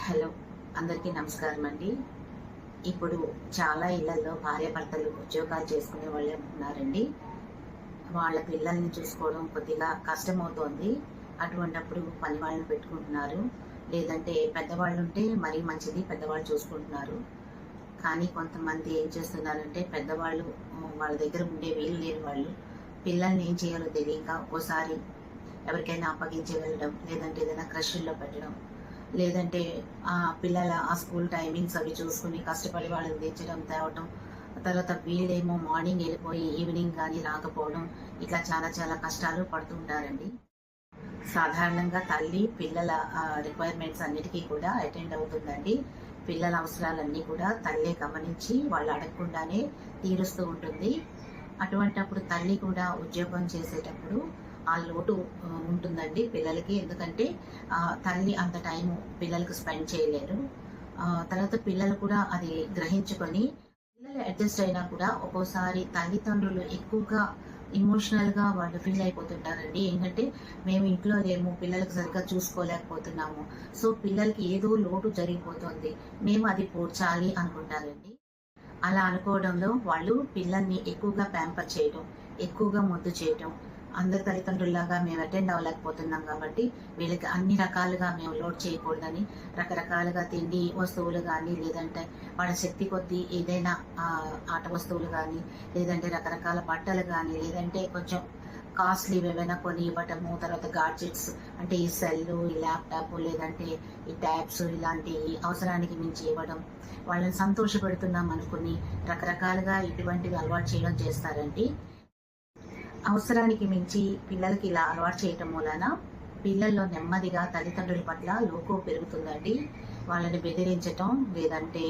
Hello, అందరికీ నమస్కారం అండి. ఇప్పుడు చాలా ఇళ్లలో భార్యాభర్తలు ఉద్యోగాలు చేసుకునే వాళ్ళే ఉన్నారండి. వాళ్ళ పిల్లల్ని చూసుకోవడం కొద్దిగా కష్టమవుతోంది. అటువంటప్పుడు పని వాళ్ళని పెట్టుకుంటున్నారు. లేదంటే పెద్దవాళ్ళు ఉంటే మరీ మంచిది, పెద్దవాళ్ళు చూసుకుంటున్నారు. కానీ కొంతమంది ఏం చేస్తున్నారంటే పెద్దవాళ్ళు వాళ్ళ దగ్గర ఉండే వీలు లేని వాళ్ళు పిల్లల్ని ఏం చేయాలో తెలియక ఒక్కోసారి ఎవరికైనా అప్పగించి వెళ్ళడం, లేదంటే ఏదైనా క్రషుల్లో పెట్టడం, లేదంటే పిల్లల స్కూల్ టైమింగ్స్ అవి చూసుకుని కష్టపడి వాళ్ళని తెచ్చడం, తేవటం, తర్వాత వీళ్ళేమో మార్నింగ్ వెళ్ళిపోయి ఈవినింగ్ కానీ రాకపోవడం, ఇట్లా చాలా చాలా కష్టాలు పడుతుంటారండి. సాధారణంగా తల్లి పిల్లల రిక్వైర్మెంట్స్ అన్నిటికీ కూడా అటెండ్ అవుతుందండి. పిల్లల అవసరాలన్నీ కూడా తల్లే గమనించి వాళ్ళు అడగకుండానే తీరుస్తూ ఉంటుంది. అటువంటప్పుడు తల్లి కూడా ఉద్యోగం చేసేటప్పుడు ఆ లోటు ఉంటుందండి పిల్లలకి. ఎందుకంటే తల్లి అంత టైము పిల్లలకు స్పెండ్ చేయలేరు. తర్వాత పిల్లలు కూడా అది గ్రహించుకొని పిల్లలు అడ్జస్ట్ అయినా కూడా ఒక్కోసారి తల్లిదండ్రులు ఎక్కువగా ఇమోషనల్గా వాళ్ళు ఫీల్ అయిపోతుంటారండి. ఏంటంటే మేము ఇంట్లో లేము, పిల్లలకు సరిగ్గా చూసుకోలేకపోతున్నాము, సో పిల్లలకి ఏదో లోటు జరిగిపోతుంది, మేము అది పూడ్చాలి అనుకుంటారండి. అలా అనుకోవడంలో వాళ్ళు పిల్లల్ని ఎక్కువగా ప్యాంపర్ చేయడం, ఎక్కువగా ముద్దు చేయడం, అందరి తల్లిదండ్రుల్లాగా మేము అటెండ్ అవ్వలేకపోతున్నాం కాబట్టి వీళ్ళకి అన్ని రకాలుగా మేము లోడ్ చేయకూడదని రకరకాలుగా తిండి వస్తువులు కానీ, లేదంటే వాళ్ళ శక్తి కొద్దీ ఏదైనా ఆట వస్తువులు కానీ, లేదంటే రకరకాల బట్టలు కానీ, లేదంటే కొంచెం కాస్ట్లీ ఏవైనా కొని ఇవ్వటము, తర్వాత గాడ్జెట్స్ అంటే ఈ సెల్లు, ఈ ల్యాప్టాప్, లేదంటే ఈ ట్యాబ్స్, ఇలాంటి అవసరానికి మించి ఇవ్వడం, వాళ్ళని సంతోషపెడుతున్నాం అనుకుని రకరకాలుగా ఇటువంటివి అలవాటు చేయడం చేస్తారండి. అవసరానికి మించి పిల్లలకి ఇలా అలవాటు చేయటం వలన పిల్లల్లో నెమ్మదిగా తల్లిదండ్రుల పట్ల లోకం పెరుగుతుందండి. వాళ్ళని బెదిరించటం, లేదంటే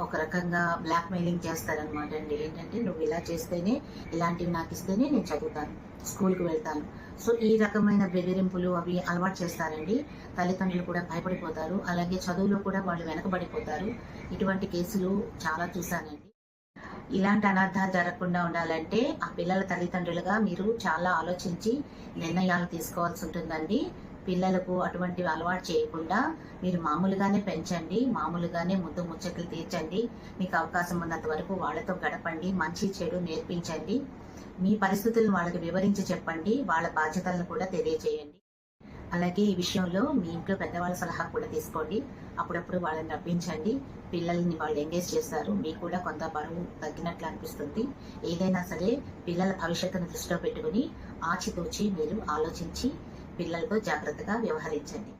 ఒక రకంగా బ్లాక్మెయిలింగ్ చేస్తారనమాట అండి. ఏంటంటే నువ్వు ఇలా చేస్తేనే, ఇలాంటివి నాకు ఇస్తేనే నేను చదువుతాను, స్కూల్కి వెళ్తాను. సో ఈ రకమైన బెదిరింపులు అవి అలవాటు చేస్తారండి. తల్లిదండ్రులు కూడా భయపడిపోతారు, అలాగే చదువులో కూడా వాళ్ళు వెనకబడిపోతారు. ఇటువంటి కేసులు చాలా చూశానండి. ఇలాంటి అనర్థాలు జరగకుండా ఉండాలంటే ఆ పిల్లల తల్లిదండ్రులుగా మీరు చాలా ఆలోచించి నిర్ణయాలు తీసుకోవాల్సి ఉంటుందండి. పిల్లలకు అటువంటివి అలవాటు చేయకుండా మీరు మామూలుగానే పెంచండి, మామూలుగానే ముద్దు ముచ్చట్లు తీర్చండి. మీకు అవకాశం ఉన్నంత వరకు వాళ్ళతో గడపండి, మంచి చెడు నేర్పించండి. మీ పరిస్థితులను వాళ్ళకి వివరించి చెప్పండి, వాళ్ళ బాధ్యతలను కూడా తెలియజేయండి. అలాగే ఈ విషయంలో మీ ఇంట్లో పెద్దవాళ్ళ సలహా కూడా తీసుకోండి. అప్పుడప్పుడు వాళ్ళని రప్పించండి. పిల్లల్ని వాళ్ళు ఎంగేజ్ చేస్తారు, మీకు కూడా కొంత బరువు తగ్గినట్లు అనిపిస్తుంది. ఏదైనా సరే పిల్లల భవిష్యత్తును దృష్టిలో పెట్టుకుని ఆచితూచి మీరు ఆలోచించి పిల్లలతో జాగ్రత్తగా వ్యవహరించండి.